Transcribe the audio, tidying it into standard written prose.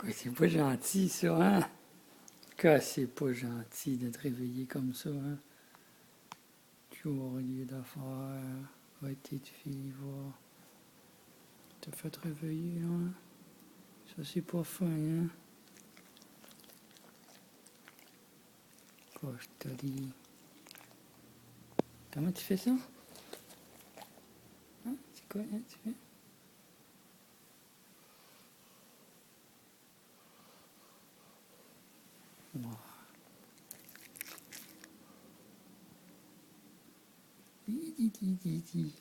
Quoi, c'est pas gentil, ça, hein? Que c'est pas gentil d'être réveillé comme ça, hein? Tu auras lieu d'affaires. Va, petite fille, va. T'as fait réveiller, hein? Ça, c'est pas fin, hein? Quoi, je te dis. Comment tu fais ça? Hein? C'est quoi, hein, tu fais? Wow. Di, di, di, di, di.